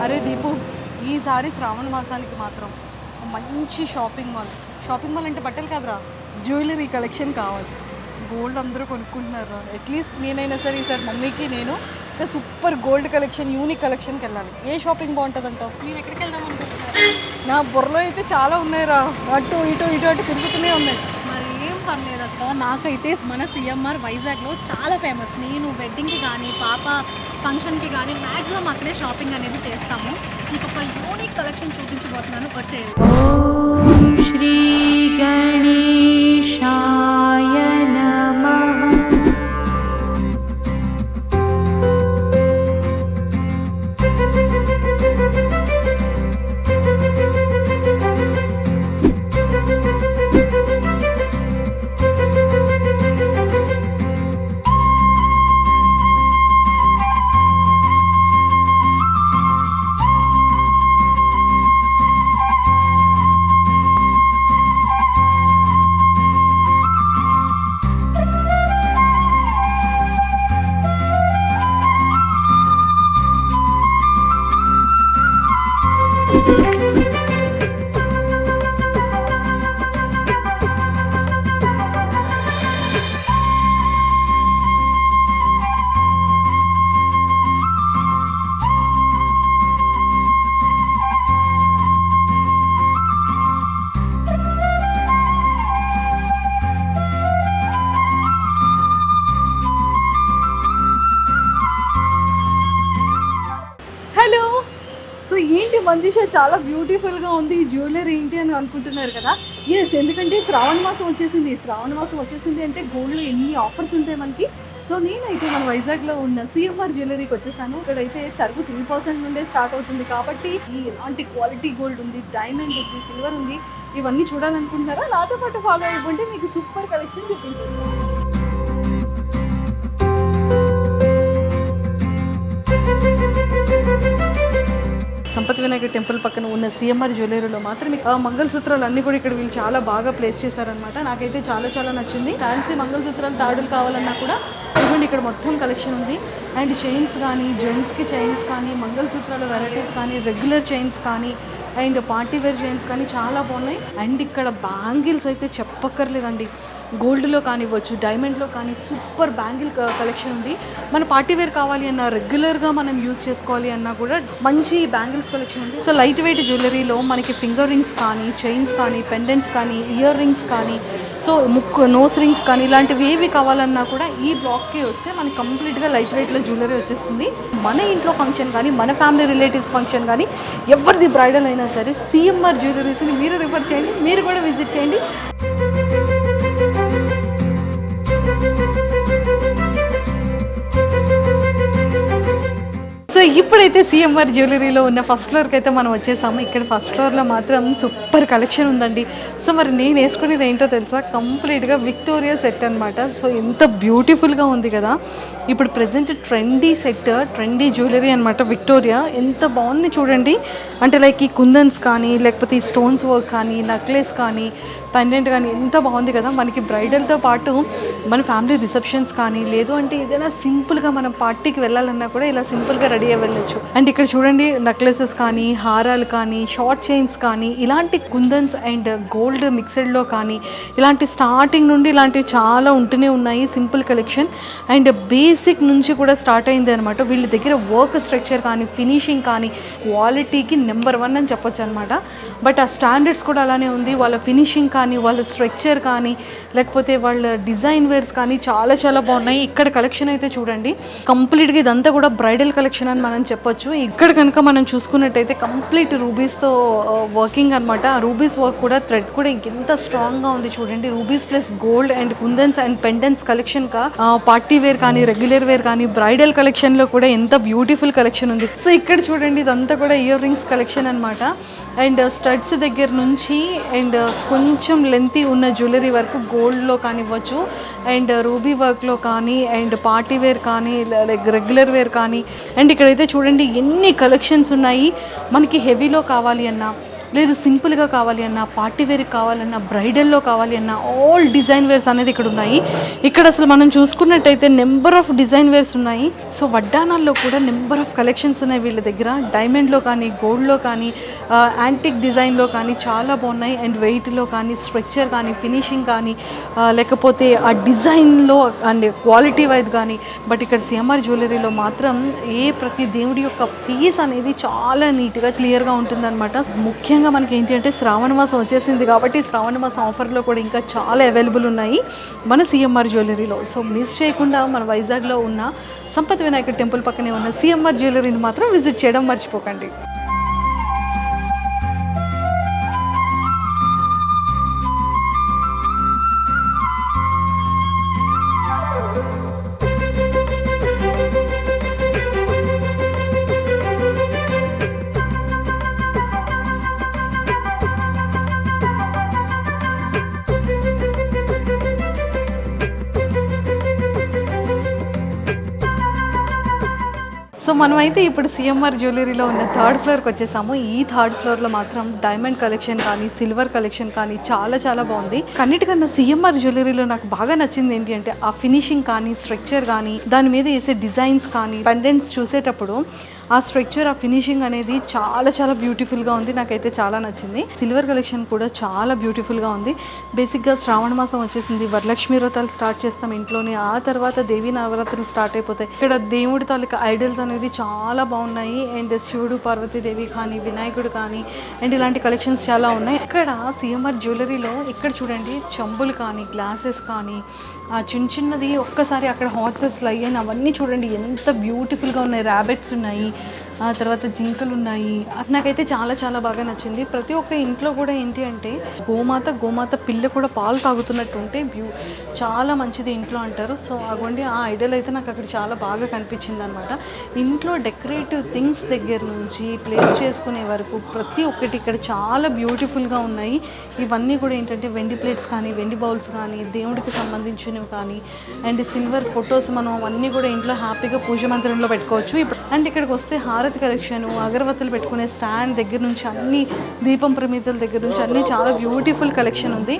అరే దీపు, ఈసారి శ్రావణ మాసానికి మాత్రం మంచి షాపింగ్ మాల్ అంటే బట్టలు కాదురా, జ్యువెలరీ కలెక్షన్ కావాలి. గోల్డ్ అందరూ కొనుక్కుంటున్నారు. అట్లీస్ట్ నేనైనా సరే ఈసారి మమ్మీకి నేను సూపర్ గోల్డ్ కలెక్షన్, యూనిక్ కలెక్షన్కి వెళ్ళాలి. ఏ షాపింగ్ బాగుంటుంది అంటావు? మీరు ఎక్కడికి వెళ్దాం అనుకుంటున్నారు? నా బుర్రలో అయితే చాలా ఉన్నాయిరా, అటు ఇటు తిరుగుతూనే ఉన్నాయి. మరి ఏం పర్లేదు అక్క, నాకైతే మన సిఎంఆర్ వైజాగ్లో చాలా ఫేమస్. నేను వెడ్డింగ్కి కానీ పాప ఫంక్షన్కి కానీ మ్యాక్సిమం అక్కడే షాపింగ్ అనేది చేస్తాము. మీకు ఒక యూనిక్ కలెక్షన్ చూపించబోతున్నాను, వచ్చేది. ఓం శ్రీ గణేశాయ నమః. హలో, సో ఏంటి మంజుష చాలా బ్యూటిఫుల్గా ఉంది, ఈ జ్యువెలరీ ఏంటి అని అనుకుంటున్నారు కదా. ఎస్, ఎందుకంటే శ్రావణ మాసం వచ్చేసింది అంటే గోల్డ్లో ఎన్ని ఆఫర్స్ ఉంటాయి మనకి. సో నేనైతే మన వైజాగ్లో ఉన్న సిఎంఆర్ జ్యువెలరీకి వచ్చేసాను. ఇక్కడైతే తరుగు 3% నుండే స్టార్ట్ అవుతుంది. కాబట్టి ఇలాంటి క్వాలిటీ గోల్డ్ ఉంది, డైమండ్ ఉంది, సిల్వర్ ఉంది. ఇవన్నీ చూడాలనుకుంటున్నారా? నాతో పాటు ఫాలో అయిపోండి, మీకు సూపర్ కలెక్షన్ చూపించాను. సంపత్ వినాయక టెంపుల్ పక్కన ఉన్న సిఎంఆర్ జ్యువెలరీలో మాత్రం మంగళసూత్రాలు అన్నీ కూడా ఇక్కడ వీళ్ళు చాలా బాగా ప్లేస్ చేశారనమాట. నాకైతే చాలా నచ్చింది. ఫ్యాన్సీ మంగళసూత్రాలు, తాడులు కావాలన్నా కూడా ఇవ్వండి, ఇక్కడ మొత్తం కలెక్షన్ ఉంది. అండ్ చైన్స్ కానీ, జెంట్స్కి చైన్స్ కానీ, మంగళసూత్రాల వెరైటీస్ కానీ, రెగ్యులర్ చైన్స్ కానీ, అండ్ పార్టీ వేర్ చైన్స్ కానీ చాలా బాగున్నాయి. అండ్ ఇక్కడ బ్యాంగిల్స్ అయితే చెప్పక్కర్లేదండి. గోల్డ్లో కానివ్వచ్చు, డైమండ్లో కానీ సూపర్ బ్యాంగిల్ కలెక్షన్ ఉంది. మన పార్టీ వేర్ కావాలి అన్నా, రెగ్యులర్గా మనం యూజ్ చేసుకోవాలి అన్నా కూడా మంచి బ్యాంగిల్స్ కలెక్షన్ ఉంది. సో లైట్ వెయిట్ జ్యువెలరీలో మనకి ఫింగర్ రింగ్స్ కానీ, చైన్స్ కానీ, పెండెంట్స్ కానీ, ఇయర్ రింగ్స్ కానీ, సో నోస్ రింగ్స్ కానీ, ఇలాంటివి ఏవి కావాలన్నా కూడా ఈ బ్లాక్కి వస్తే మనకి కంప్లీట్గా లైట్ వెయిట్లో జ్యువెలరీ వచ్చేస్తుంది. మన ఇంట్లో ఫంక్షన్ కానీ, మన ఫ్యామిలీ రిలేటివ్స్ ఫంక్షన్ కానీ, ఎవరిది బ్రైడల్ అయినా సరే సిఎంఆర్ జ్యువెలరీస్ని మీరు రిఫర్ చేయండి, మీరు కూడా విజిట్ చేయండి. సో ఇప్పుడైతే సిఎంఆర్ జ్యువెలరీలో ఉన్న ఫస్ట్ ఫ్లోర్కి అయితే మనం వచ్చేసాము. ఇక్కడ ఫస్ట్ ఫ్లోర్లో మాత్రం సూపర్ కలెక్షన్ ఉందండి. సో మరి నేను వేసుకునేది ఏంటో తెలుసా? కంప్లీట్గా విక్టోరియా సెట్ అనమాట. సో ఎంత బ్యూటిఫుల్గా ఉంది కదా. ఇప్పుడు present trendy set, trendy jewellery అనమాట విక్టోరియా. ఎంత బాగుంది చూడండి. అంటే లైక్ ఈ కుందన్స్ కానీ, లేకపోతే ఈ స్టోన్స్ వర్క్ కానీ, నెక్లెస్ కానీ, పెండెంట్ కానీ ఎంత బాగుంది కదా. మనకి బ్రైడల్తో పాటు మన ఫ్యామిలీ రిసెప్షన్స్ కానీ, లేదు అంటే ఏదైనా సింపుల్గా మనం పార్టీకి వెళ్ళాలన్నా కూడా ఇలా సింపుల్గా రెడీ అయ్యి వెళ్ళొచ్చు. అండ్ ఇక్కడ చూడండి, నెక్లెసెస్ కానీ, హారాలు కానీ, షార్ట్ చైన్స్ కానీ, ఇలాంటి కుందన్స్ అండ్ గోల్డ్ మిక్స్డ్లో కానీ, ఇలాంటి స్టార్టింగ్ నుండి ఇలాంటివి చాలా ఉంటూనే ఉన్నాయి. సింపుల్ కలెక్షన్ అండ్ బేసిక్ నుంచి కూడా స్టార్ట్ అయింది అనమాట. వీళ్ళ దగ్గర వర్క్ స్ట్రక్చర్ కానీ, ఫినిషింగ్ కానీ, క్వాలిటీకి నెంబర్ 1 అని చెప్పొచ్చు అనమాట. బట్ ఆ స్టాండర్డ్స్ కూడా అలానే ఉంది. వాళ్ళ ఫినిషింగ్ కానీ, వాళ్ళ స్ట్రక్చర్ కానీ, లేకపోతే వాళ్ళ డిజైన్ వేర్స్ కానీ చాలా బాగున్నాయి. ఇక్కడ కలెక్షన్ అయితే చూడండి, కంప్లీట్గా ఇదంతా కూడా బ్రైడల్ కలెక్షన్ అని మనం చెప్పొచ్చు. ఇక్కడ కనుక మనం చూసుకున్నట్టయితే కంప్లీట్ రూబీస్తో వర్కింగ్ అనమాట. ఆ రూబీస్ వర్క్ కూడా, థ్రెడ్ కూడా ఎంత స్ట్రాంగ్గా ఉంది చూడండి. Rubies plus gold and kundans and pendants collection party wear కానీ, రెగ్యులర్ వేర్ కానీ, బ్రైడల్ కలెక్షన్లో కూడా ఎంత బ్యూటిఫుల్ కలెక్షన్ ఉంది. సో ఇక్కడ చూడండి, ఇదంతా కూడా ఇయర్ రింగ్స్ కలెక్షన్ అనమాట. అండ్ స్టడ్స్ దగ్గర నుంచి అండ్ కొంచెం లెంతీ ఉన్న జ్యువెలరీ వరకు గోల్డ్లో కానివ్వచ్చు, అండ్ రూబీ వర్క్లో కానీ, అండ్ పార్టీ వేర్ కానీ, లైక్ రెగ్యులర్ వేర్ కానీ. అండ్ ఇక్కడైతే చూడండి ఎన్ని కలెక్షన్స్ ఉన్నాయి. మనకి హెవీలో కావాలి అన్నా, లేదు సింపుల్గా కావాలి అన్నా, పార్టీ వేర్ కావాలన్నా, బ్రైడల్లో కావాలి అన్నా, ఆల్ డిజైన్ వేర్స్ అనేది ఇక్కడ ఉన్నాయి. ఇక్కడ అసలు మనం చూసుకున్నట్టయితే నెంబర్ ఆఫ్ డిజైన్ వేర్స్ ఉన్నాయి. సో వడ్డానాల్లో కూడా నెంబర్ ఆఫ్ కలెక్షన్స్ ఉన్నాయి వీళ్ళ దగ్గర. డైమండ్లో కానీ, గోల్డ్లో కానీ, యాంటిక్ డిజైన్లో కానీ చాలా బాగున్నాయి. అండ్ వెయిట్లో కానీ, స్ట్రక్చర్ కానీ, ఫినిషింగ్ కానీ, లేకపోతే ఆ డిజైన్లో అండ్ క్వాలిటీ వైజ్ కానీ. బట్ ఇక్కడ సిఎంఆర్ జ్యువెలరీలో మాత్రం ప్రతి దేవుడి యొక్క ఫేస్ అనేది చాలా నీట్గా క్లియర్గా ఉంటుందన్నమాట. ముఖ్యంగా మనకి ఏంటి అంటే శ్రావణ మాసం వచ్చేసింది కాబట్టి శ్రావణ మాసం ఆఫర్లో కూడా ఇంకా చాలా అవైలబుల్ ఉన్నాయి మన సిఎంఆర్ జ్యువెలరీలో. సో మిస్ చేయకుండా మన వైజాగ్లో ఉన్న సంపత్ వినాయక టెంపుల్ పక్కనే ఉన్న సిఎంఆర్ జ్యువెలరీని మాత్రం విజిట్ చేయడం మర్చిపోకండి. సో మనమైతే ఇప్పుడు సిఎంఆర్ జ్యువెలరీలో ఉన్న థర్డ్ ఫ్లోర్కి వచ్చేసాము. ఈ థర్డ్ ఫ్లోర్లో మాత్రం డైమండ్ కలెక్షన్ కానీ, సిల్వర్ కలెక్షన్ కానీ చాలా చాలా బాగుంది. అన్నిటికన్నా సిఎంఆర్ జ్యువెలరీలో నాకు బాగా నచ్చింది ఏంటి అంటే ఆ ఫినిషింగ్ కానీ, స్ట్రక్చర్ కానీ, దాని మీద వేసే డిజైన్స్ కానీ, పెండెంట్స్ చూసేటప్పుడు ఆ స్ట్రక్చర్, ఆ ఫినిషింగ్ అనేది చాలా చాలా బ్యూటిఫుల్గా ఉంది. నాకైతే చాలా నచ్చింది. సిల్వర్ కలెక్షన్ కూడా చాలా బ్యూటిఫుల్గా ఉంది. బేసిక్గా శ్రావణ మాసం వచ్చేసింది, వరలక్ష్మి వ్రతాలు స్టార్ట్ చేస్తాం ఇంట్లోనే. ఆ తర్వాత దేవీ నవరాత్రులు స్టార్ట్ అయిపోతాయి. ఇక్కడ దేవుడి తాలూకా ఐడల్స్ అనేది చాలా బాగున్నాయి. అండ్ శివుడు, పార్వతీదేవి కానీ, వినాయకుడు కానీ, అండ్ ఇలాంటి కలెక్షన్స్ చాలా ఉన్నాయి. ఇక్కడ సిఎంఆర్ జ్యువెలరీలో ఇక్కడ చూడండి చెంబులు కానీ, గ్లాసెస్ కానీ, ఆ చిన్నది ఒక్కసారి అక్కడ హార్సెస్ లయన్ అవన్నీ చూడండి ఎంత బ్యూటిఫుల్గా ఉన్నాయి. ర్యాబిట్స్ ఉన్నాయి, ఆ తర్వాత జింకలు ఉన్నాయి. నాకైతే చాలా చాలా బాగా నచ్చింది. ప్రతి ఒక్క ఇంట్లో కూడా ఏంటి అంటే గోమాత పిల్ల కూడా పాలు తాగుతున్నట్టు ఉంటే చాలా మంచిది ఇంట్లో అంటారు. సో అగోండి ఆ ఐడియల్ అయితే నాకు అక్కడ చాలా బాగా కనిపించింది అనమాట. ఇంట్లో డెకరేటివ్ థింగ్స్ దగ్గర నుంచి ప్లేస్ చేసుకునే వరకు ప్రతి ఒక్కటి ఇక్కడ చాలా బ్యూటిఫుల్గా ఉన్నాయి. ఇవన్నీ కూడా ఏంటంటే వెండి ప్లేట్స్ కానీ, వెండి బౌల్స్ కానీ, దేవుడికి సంబంధించినవి కానీ, అండ్ సిల్వర్ ఫొటోస్ మనం అవన్నీ కూడా ఇంట్లో హ్యాపీగా పూజ మందిరంలో పెట్టుకోవచ్చు. అండ్ ఇక్కడికి వస్తే హారతి కలెక్షన్, అగరబత్తులు పెట్టుకునే స్టాండ్ దగ్గర నుంచి అన్ని, దీపం ప్రమిదల దగ్గర నుంచి అన్ని చాలా బ్యూటిఫుల్ కలెక్షన్ ఉంది.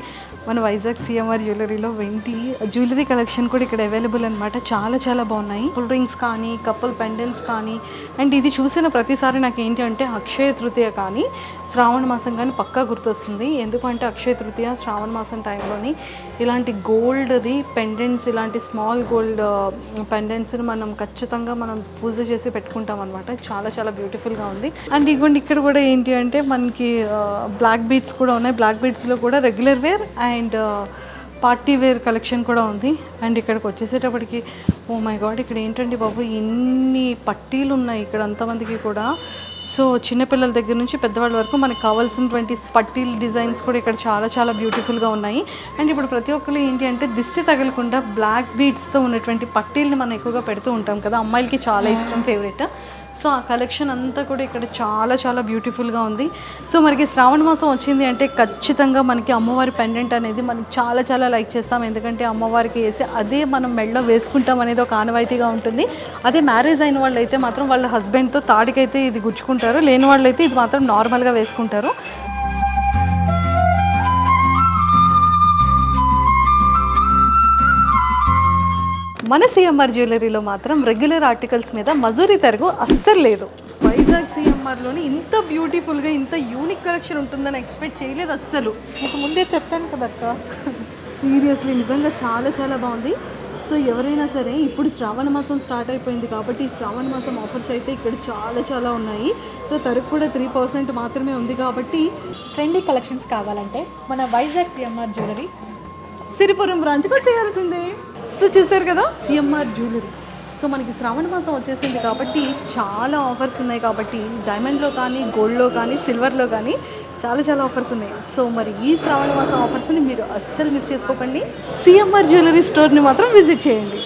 మన వైజాగ్ సిఎంఆర్ జ్యువెలరీలో వెండి జ్యువెలరీ కలెక్షన్ కూడా ఇక్కడ అవైలబుల్ అనమాట. చాలా చాలా బాగున్నాయి. కూల్ డ్రింక్స్ కానీ, కపుల్ పెండెంట్స్ కానీ. అండ్ ఇది చూసిన ప్రతిసారి నాకు ఏంటి అంటే అక్షయ తృతీయ కానీ, శ్రావణ మాసం కానీ పక్కా గుర్తొస్తుంది. ఎందుకంటే అక్షయ తృతీయ, శ్రావణ మాసం టైంలోని ఇలాంటి గోల్డ్ది పెండెంట్స్, ఇలాంటి స్మాల్ గోల్డ్ పెండెంట్స్ని మనం ఖచ్చితంగా మనం పూజ చేసి పెట్టుకుంటాం అనమాట. చాలా చాలా బ్యూటిఫుల్గా ఉంది. అండ్ ఇదిగోండి ఇక్కడ కూడా ఏంటి అంటే మనకి బ్లాక్ బీడ్స్ కూడా ఉన్నాయి. బ్లాక్ బీడ్స్లో కూడా regular wear and party wear collection కూడా ఉంది. అండ్ ఇక్కడికి వచ్చేసేటప్పటికి ఓ మై గాడ్, ఇక్కడ ఏంటండి బాబు ఇన్ని పట్టీలు ఉన్నాయి ఇక్కడ అంతమందికి కూడా. సో చిన్నపిల్లల దగ్గర నుంచి పెద్దవాళ్ళ వరకు మనకు కావాల్సినటువంటి పట్టీలు డిజైన్స్ కూడా ఇక్కడ చాలా చాలా బ్యూటిఫుల్గా ఉన్నాయి. అండ్ ఇప్పుడు ప్రతి ఒక్కరు ఏంటి అంటే దిష్టి తగలకుండా బ్లాక్ బీడ్స్తో ఉన్నటువంటి పట్టీల్ని మనం ఎక్కువగా పెడుతూ ఉంటాం కదా, అమ్మాయిలకి చాలా ఇష్టం, ఫేవరెట్. సో ఆ కలెక్షన్ అంతా కూడా ఇక్కడ చాలా చాలా బ్యూటిఫుల్గా ఉంది. సో మనకి శ్రావణ మాసం వచ్చింది అంటే ఖచ్చితంగా మనకి అమ్మవారి పెండెంట్ అనేది మనం చాలా చాలా లైక్ చేస్తాం. ఎందుకంటే అమ్మవారికి వేసి అదే మనం మెడలో వేసుకుంటాం అనేది ఒక ఆనవాయితీగా ఉంటుంది. అదే మ్యారేజ్ అయిన వాళ్ళు అయితే మాత్రం వాళ్ళ హస్బెండ్తో తాడికైతే ఇది గుచ్చుకుంటారు, లేని వాళ్ళు అయితే ఇది మాత్రం నార్మల్గా వేసుకుంటారు. మన సిఎంఆర్ జ్యువెలరీలో మాత్రం రెగ్యులర్ ఆర్టికల్స్ మీద మజూరీ తరుగు అస్సలు లేదు. వైజాగ్ సిఎంఆర్లోని ఇంత బ్యూటిఫుల్గా ఇంత యూనిక్ కలెక్షన్ ఉంటుందని ఎక్స్పెక్ట్ చేయలేదు అస్సలు. మీకు ముందే చెప్పాను కదక్క, సీరియస్లీ నిజంగా చాలా చాలా బాగుంది. సో ఎవరైనా సరే ఇప్పుడు శ్రావణ మాసం స్టార్ట్ అయిపోయింది కాబట్టి ఈ శ్రావణ మాసం ఆఫర్స్ అయితే ఇక్కడ చాలా చాలా ఉన్నాయి. సో తరుగు కూడా 3% మాత్రమే ఉంది కాబట్టి ట్రెండీ కలెక్షన్స్ కావాలంటే మన వైజాగ్ సిఎంఆర్ జ్యువెలరీ సిరిపురం బ్రాంచ్కి వచ్చేయాల్సిందే. సో చూసారు కదా సిఎంఆర్ జ్యువెలరీ. సో మనకి శ్రావణ మాసం వచ్చేసింది కాబట్టి చాలా ఆఫర్స్ ఉన్నాయి. కాబట్టి డైమండ్లో కానీ, గోల్డ్లో కానీ, సిల్వర్లో కానీ చాలా చాలా ఆఫర్స్ ఉన్నాయి. సో మరి ఈ శ్రావణ మాసం ఆఫర్స్ని మీరు అస్సలు మిస్ చేసుకోకండి. సిఎంఆర్ జ్యువెలరీ స్టోర్ని మాత్రం విజిట్ చేయండి.